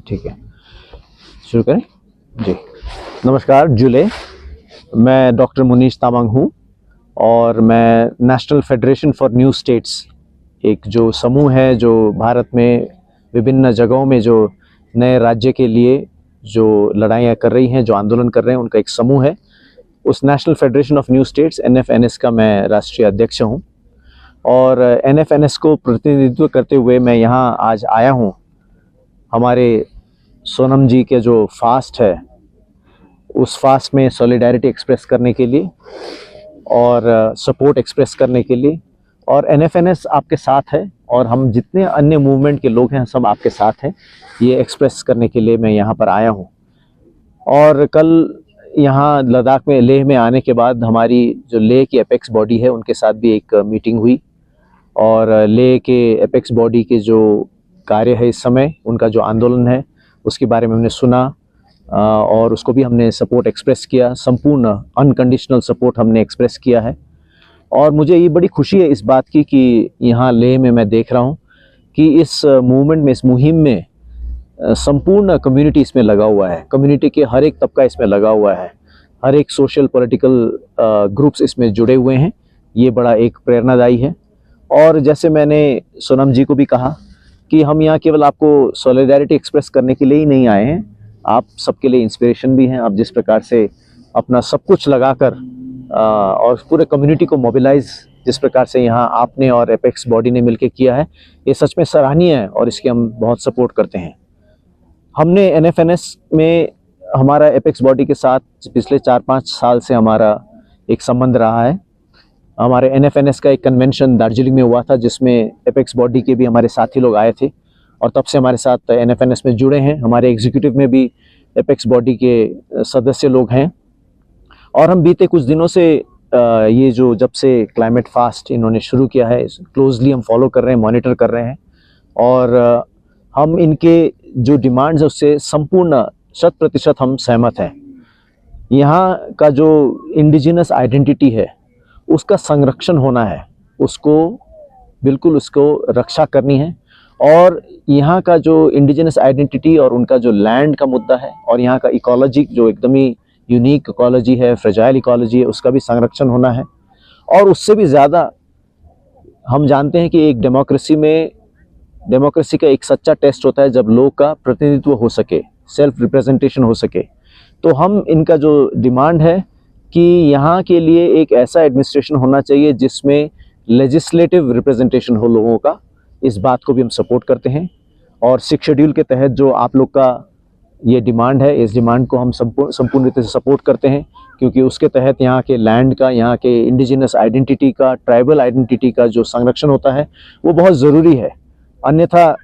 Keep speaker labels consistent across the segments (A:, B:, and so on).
A: ठीक है, शुरू करें जी। नमस्कार जुले, मैं डॉक्टर मुनीश तामांग हूँ और मैं national federation for new states, एक जो समूह है जो भारत में विभिन्न जगहों में जो नए राज्य के लिए जो लड़ाइयाँ कर रही हैं, जो आंदोलन कर रहे हैं, उनका एक समूह है। उस national federation of new states NFNS का मैं राष्ट्रीय अध्यक्ष हूँ और NFNS को प्रतिनिधित्व करते हुए मैं यहाँ आज आया हूँ हमारे सोनम जी के जो फास्ट है उस फास्ट में सॉलिडारिटी एक्सप्रेस करने के लिए और सपोर्ट एक्सप्रेस करने के लिए। और NFNS आपके साथ है और हम जितने अन्य मूवमेंट के लोग हैं सब आपके साथ हैं, ये एक्सप्रेस करने के लिए मैं यहाँ पर आया हूँ। और कल यहाँ लद्दाख में, लेह में आने के बाद हमारी जो लेह की एपेक्स बॉडी है उनके साथ भी एक मीटिंग हुई और लेह के एपेक्स बॉडी के जो कार्य है इस समय, उनका जो आंदोलन है उसके बारे में हमने सुना और उसको भी हमने सपोर्ट एक्सप्रेस किया, संपूर्ण अनकंडीशनल सपोर्ट हमने एक्सप्रेस किया है। और मुझे ये बड़ी खुशी है इस बात की कि यहाँ लेह में मैं देख रहा हूँ कि इस मूवमेंट में, इस मुहिम में संपूर्ण कम्युनिटी इसमें लगा हुआ है। कम्युनिटी के हर एक तबका इसमें लगा हुआ है, हर एक सोशल पॉलिटिकल ग्रुप्स इसमें जुड़े हुए हैं। ये बड़ा एक प्रेरणादायी है। और जैसे मैंने सोनम जी को भी कहा कि हम यहाँ केवल आपको सॉलिडारिटी एक्सप्रेस करने के लिए ही नहीं आए हैं, आप सबके लिए इंस्पिरेशन भी हैं। आप जिस प्रकार से अपना सब कुछ लगाकर और पूरे कम्युनिटी को मोबिलाइज जिस प्रकार से यहाँ आपने और एपेक्स बॉडी ने मिलकर किया है, ये सच में सराहनीय है और इसकी हम बहुत सपोर्ट करते हैं। हमने NFNS में हमारा एपेक्स बॉडी के साथ पिछले 4-5 साल से हमारा एक संबंध रहा है। हमारे NFNS का एक कन्वेंशन दार्जिलिंग में हुआ था जिसमें एपेक्स बॉडी के भी हमारे साथी लोग आए थे और तब से हमारे साथ NFNS में जुड़े हैं। हमारे एग्जीक्यूटिव में भी एपेक्स बॉडी के सदस्य लोग हैं और हम बीते कुछ दिनों से ये जो जब से क्लाइमेट फास्ट इन्होंने शुरू किया है, क्लोजली हम फॉलो कर रहे हैं, मॉनिटर कर रहे हैं और हम इनके जो डिमांड्स है उससे संपूर्ण 100% हम सहमत हैं। यहाँ का जो इंडिजिनस आइडेंटिटी है उसका संरक्षण होना है, उसको बिल्कुल उसको रक्षा करनी है। और यहाँ का जो इंडिजिनस आइडेंटिटी और उनका जो लैंड का मुद्दा है और यहाँ का इकोलॉजी जो एकदम ही यूनिक इकोलॉजी है, फ्रेजाइल इकोलॉजी है, उसका भी संरक्षण होना है। और उससे भी ज़्यादा हम जानते हैं कि एक डेमोक्रेसी में, डेमोक्रेसी का एक सच्चा टेस्ट होता है जब लोग का प्रतिनिधित्व हो सके, सेल्फ रिप्रेजेंटेशन हो सके। तो हम इनका जो डिमांड है कि यहाँ के लिए एक ऐसा एडमिनिस्ट्रेशन होना चाहिए जिसमें लेजिस्लेटिव रिप्रेजेंटेशन हो लोगों का, इस बात को भी हम सपोर्ट करते हैं। और 6 शेड्यूल के तहत जो आप लोग का ये डिमांड है, इस डिमांड को हम संपूर्ण रीति से सपोर्ट करते हैं क्योंकि उसके तहत यहाँ के लैंड का, यहाँ के इंडिजिनस आइडेंटिटी का, ट्राइबल आइडेंटिटी का जो संरक्षण होता है वो बहुत ज़रूरी है। अन्यथा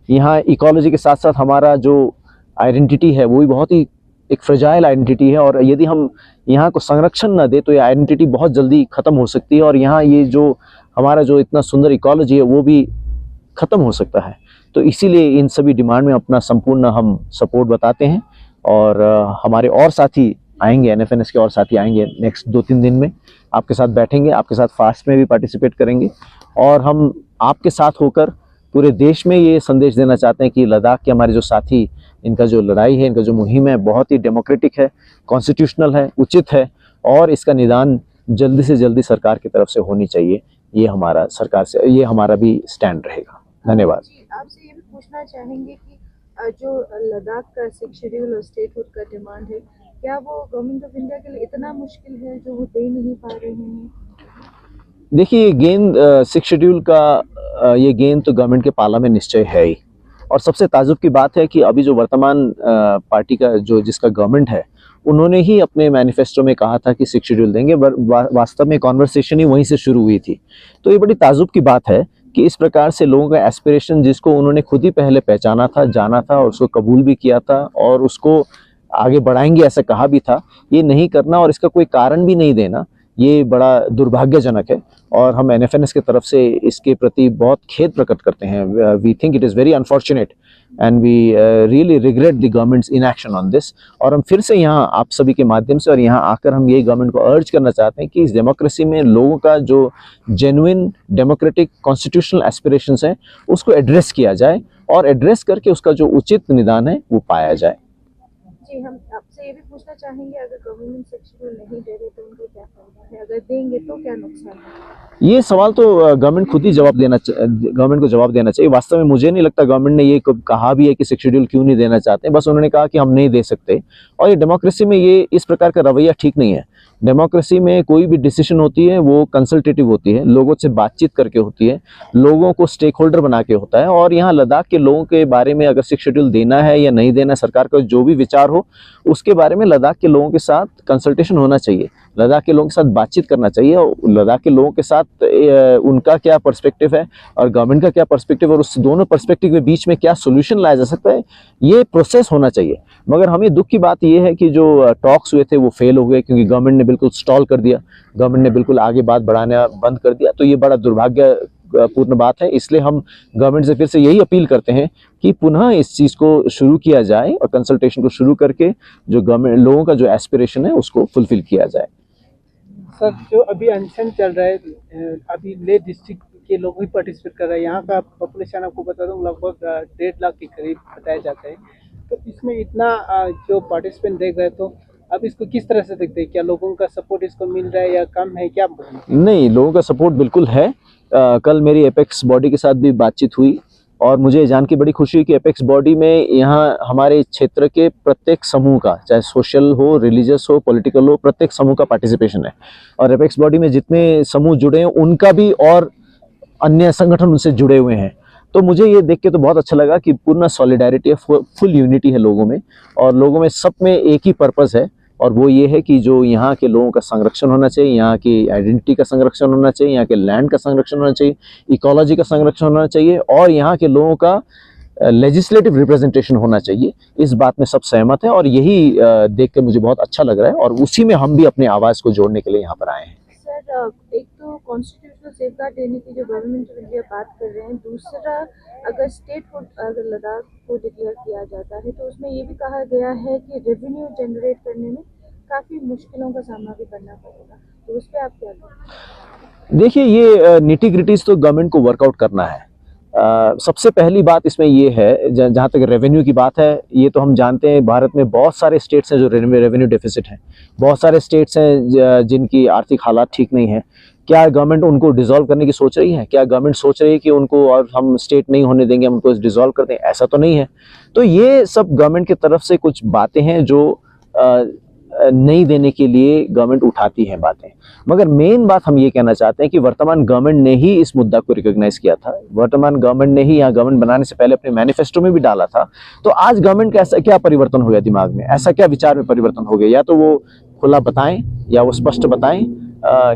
A: यहाँ इकोलॉजी के साथ साथ हमारा जो आइडेंटिटी है वो भी बहुत ही एक फ्रेजाइल आइडेंटिटी है और यदि हम यहाँ को संरक्षण न दे तो ये आइडेंटिटी बहुत जल्दी ख़त्म हो सकती है और यहाँ ये जो हमारा जो इतना सुंदर इकोलॉजी है वो भी ख़त्म हो सकता है। तो इसीलिए इन सभी डिमांड में अपना संपूर्ण हम सपोर्ट बताते हैं और हमारे और साथी आएंगे, NFNS के और साथी आएंगे नेक्स्ट 2-3 दिन में, आपके साथ बैठेंगे, आपके साथ फास्ट में भी पार्टिसिपेट करेंगे और हम आपके साथ होकर पूरे देश में ये संदेश देना चाहते हैं कि लद्दाख के हमारे जो साथी, इनका जो लड़ाई है, इनका जो मुहिम है बहुत ही डेमोक्रेटिक है, कॉन्स्टिट्यूशनल है, उचित है और इसका निदान जल्दी से जल्दी सरकार की तरफ से होनी चाहिए। ये हमारा सरकार से, ये हमारा भी स्टैंड रहेगा। धन्यवाद।
B: आपसे ये भी पूछना चाहेंगे कि जो लद्दाख का 6 शेड्यूल और स्टेटहुड का डिमांड है, क्या वो गवर्नमेंट ऑफ इंडिया के लिए इतना मुश्किल है जो वो दे नहीं पा रहे हैं?
A: देखिए, गेंद 6 शेड्यूल का ये गेंद तो गवर्नमेंट के पाला में निश्चय है ही। और सबसे ताजुब की बात है कि अभी जो वर्तमान पार्टी का जो जिसका गवर्नमेंट है, उन्होंने ही अपने मैनिफेस्टो में कहा था कि 6 शेड्यूल देंगे। वास्तव में कॉन्वर्सेशन ही वहीं से शुरू हुई थी। तो ये बड़ी ताजुब की बात है कि इस प्रकार से लोगों का एस्पिरेशन, जिसको उन्होंने खुद ही पहले पहचाना था, जाना था और उसको कबूल भी किया था और उसको आगे बढ़ाएंगे ऐसा कहा भी था, ये नहीं करना और इसका कोई कारण भी नहीं देना, ये बड़ा दुर्भाग्यजनक है और हम NFNS की तरफ से इसके प्रति बहुत खेद प्रकट करते हैं। We think it is very unfortunate and we really regret the government's inaction on this. और हम फिर से यहाँ आप सभी के माध्यम से और यहाँ आकर हम यही गवर्नमेंट को अर्ज करना चाहते हैं कि इस डेमोक्रेसी में लोगों का जो जेन्युइन डेमोक्रेटिक कॉन्स्टिट्यूशनल एस्पिरेशंस है उसको एड्रेस किया जाए और एड्रेस करके उसका जो उचित निदान है वो पाया जाए।
B: जी, हम आपसे ये भी पूछना चाहेंगे, अगर गवर्नमेंट सेक्स शेड्यूल नहीं दे रहे तो उनको क्या फायदा है, अगर देंगे तो क्या नुकसान है?
A: ये सवाल तो गवर्नमेंट खुद ही गवर्नमेंट को जवाब देना चाहिए। वास्तव में मुझे नहीं लगता गवर्नमेंट ने ये कहा भी है कि सिक्स शेड्यूल क्यों नहीं देना चाहते, बस उन्होंने कहा कि हम नहीं दे सकते। और ये डेमोक्रेसी में ये इस प्रकार का रवैया ठीक नहीं है। डेमोक्रेसी में कोई भी डिसीजन होती है वो कंसल्टेटिव होती है, लोगों से बातचीत करके होती है, लोगों को स्टेक होल्डर बना के होता है। और यहाँ लद्दाख के लोगों के बारे में अगर सिक्स शेड्यूल देना है या नहीं देना, सरकार का जो भी विचार हो उसके बारे में लद्दाख के लोगों के साथ कंसल्टेशन होना चाहिए, लद्दाख के लोगों के साथ बातचीत करना चाहिए। और लद्दाख के लोगों के साथ उनका क्या पर्सपेक्टिव है और गवर्नमेंट का क्या पर्सपेक्टिव, और उस दोनों पर्सपेक्टिव के बीच में क्या सोल्यूशन लाया जा सकता है, ये प्रोसेस होना चाहिए। मगर हमें दुख की बात ये है कि जो टॉक्स हुए थे वो फेल हो गए, क्योंकि गवर्नमेंट ने बिल्कुल स्टॉल कर दिया, गवर्नमेंट ने बिल्कुल आगे बात बढ़ाना बंद कर दिया। तो ये बड़ा दुर्भाग्यपूर्ण बात है। इसलिए हम गवर्नमेंट से फिर से यही अपील करते हैं कि पुनः इस चीज़ को शुरू किया जाए और कंसल्टेशन को शुरू करके जो गवर्नमेंट लोगों का जो एस्पिरेशन है उसको फुलफिल किया जाए।
C: सर, जो अभी अनशन चल रहा है, अभी ले डिस्ट्रिक्ट के लोग भी पार्टिसिपेट कर रहे हैं। यहाँ का पॉपुलेशन आपको बता दूं लगभग 1.5 लाख के करीब बताया जाता है। तो इसमें इतना जो पार्टिसिपेंट देख रहे हैं, तो अब इसको किस तरह से देखते हैं? क्या लोगों का सपोर्ट इसको मिल रहा है या कम है, क्या?
A: नहीं, लोगों का सपोर्ट बिल्कुल है। कल मेरी एपेक्स बॉडी के साथ भी बातचीत हुई और मुझे जान के बड़ी खुशी हुई कि एपेक्स बॉडी में यहाँ हमारे क्षेत्र के प्रत्येक समूह का, चाहे सोशल हो, रिलीजियस हो, पॉलिटिकल हो, प्रत्येक समूह का पार्टिसिपेशन है। और एपेक्स बॉडी में जितने समूह जुड़े हैं उनका भी और अन्य संगठन उनसे जुड़े हुए हैं। तो मुझे ये देख के तो बहुत अच्छा लगा कि पूर्ण सॉलिडारिटी है, फुल यूनिटी है लोगों में, और लोगों में सब में एक ही पर्पस है, और वो ये है कि जो यहाँ के लोगों का संरक्षण होना चाहिए, यहाँ की आइडेंटिटी का संरक्षण होना चाहिए, यहाँ के लैंड का संरक्षण होना चाहिए, इकोलॉजी का संरक्षण होना चाहिए, और यहाँ के लोगों का लेजिस्लेटिव रिप्रेजेंटेशन होना चाहिए। इस बात में सब सहमत है और यही देख के मुझे बहुत अच्छा लग रहा है, और उसी में हम भी अपनी आवाज़ को जोड़ने के लिए यहाँ पर आए हैं।
B: सर, एक तो कॉन्स्टिट्यूशनल सेफगार्ड देने की जो गवर्नमेंट ऑफ इंडिया बात कर रहे हैं, दूसरा अगर स्टेटहुड अगर लद्दाख को डिक्लेयर किया जाता है तो उसमें ये भी कहा गया है कि रेवेन्यू जनरेट करने में काफ़ी मुश्किलों का सामना भी करना पड़ेगा, तो उस पर आप क्या कहेंगे?
A: देखिए, ये निटी ग्रिटीज तो गवर्नमेंट को वर्कआउट करना है। सबसे पहली बात इसमें ये है, जहाँ तक रेवेन्यू की बात है, ये तो हम जानते हैं भारत में बहुत सारे स्टेट्स हैं जो रेवेन्यू डेफिसिट हैं, बहुत सारे स्टेट्स हैं जिनकी आर्थिक हालात ठीक नहीं है। क्या गवर्नमेंट उनको डिसॉल्व करने की सोच रही है? क्या गवर्नमेंट सोच रही है कि उनको और हम स्टेट नहीं होने देंगे, हम उनको डिसॉल्व कर दें? ऐसा तो नहीं है। तो ये सब गवर्नमेंट की तरफ से कुछ बातें हैं जो नहीं देने के लिए गवर्नमेंट उठाती है बातें। मगर मेन बात हम ये कहना चाहते हैं कि वर्तमान गवर्नमेंट ने ही इस मुद्दा को रिकॉग्नाइज किया था, वर्तमान गवर्नमेंट ने ही यहाँ गवर्नमेंट बनाने से पहले अपने मैनिफेस्टो में भी डाला था। तो आज गवर्नमेंट का ऐसा क्या परिवर्तन हो गया दिमाग में, ऐसा क्या विचार में परिवर्तन हो गया? या तो वो खुला बताएं या वो स्पष्ट बताएं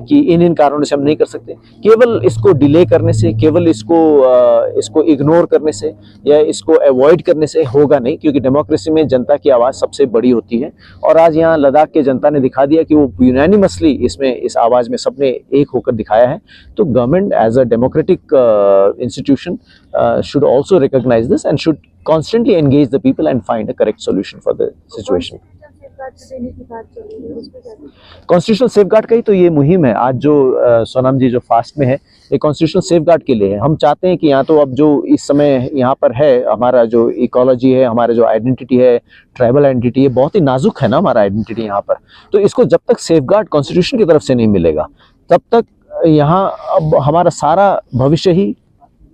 A: कि इन कारणों से हम नहीं कर सकते। केवल इसको डिले करने से, केवल इसको इग्नोर करने से या इसको अवॉइड करने से होगा नहीं, क्योंकि डेमोक्रेसी में जनता की आवाज़ सबसे बड़ी होती है। और आज यहाँ लद्दाख के जनता ने दिखा दिया कि वो यूनानिमसली इस आवाज़ में सबने एक होकर दिखाया है। तो government as a democratic institution should also recognize this and should constantly engage the people and find a correct solution for the situation. Constitutional safeguard का ही तो ये मुहिम है आज, जो सोनम जी जो फास्ट में है, ये कॉन्स्टिट्यूशनल सेफगार्ड के लिए है। हम चाहते हैं कि यहाँ तो अब जो इस समय यहाँ पर है, हमारा जो इकोलॉजी है, हमारा जो आइडेंटिटी है, ट्राइबल आइडेंटिटी है, बहुत ही नाजुक है ना हमारा आइडेंटिटी यहाँ पर। तो इसको जब तक सेफगार्ड कॉन्स्टिट्यूशन की तरफ से नहीं मिलेगा, तब तक यहाँ अब हमारा सारा भविष्य ही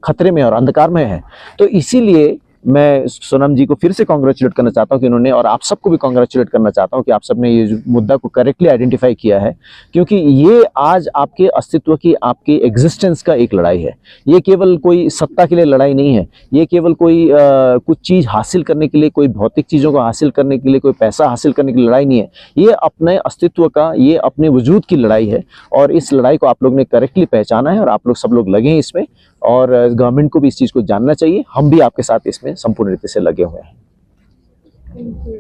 A: खतरे में और अंधकार में है। तो इसीलिए मैं सोनम जी को फिर से कॉन्ग्रेचुलेट करना चाहता हूं कि उन्होंने, और आप सबको भी कॉन्ग्रेचुलेट करना चाहता हूं कि आप सबने ये मुद्दा को करेक्टली आइडेंटिफाई किया है, क्योंकि ये आज आपके अस्तित्व की, आपके एग्जिस्टेंस का एक लड़ाई है। ये केवल कोई सत्ता के लिए लड़ाई नहीं है, ये केवल कोई कुछ चीज़ हासिल करने के लिए, कोई भौतिक चीज़ों को हासिल करने के लिए, कोई पैसा हासिल करने की लड़ाई नहीं है। ये अपने अस्तित्व का, ये अपने वजूद की लड़ाई है, और इस लड़ाई को आप लोग ने करेक्टली पहचाना है और आप लोग सब लोग लगे हैं इसमें, और गवर्नमेंट को भी इस चीज़ को जानना चाहिए। हम भी आपके साथ इसमें संपूर्ण रीति से लगे हुए हैं।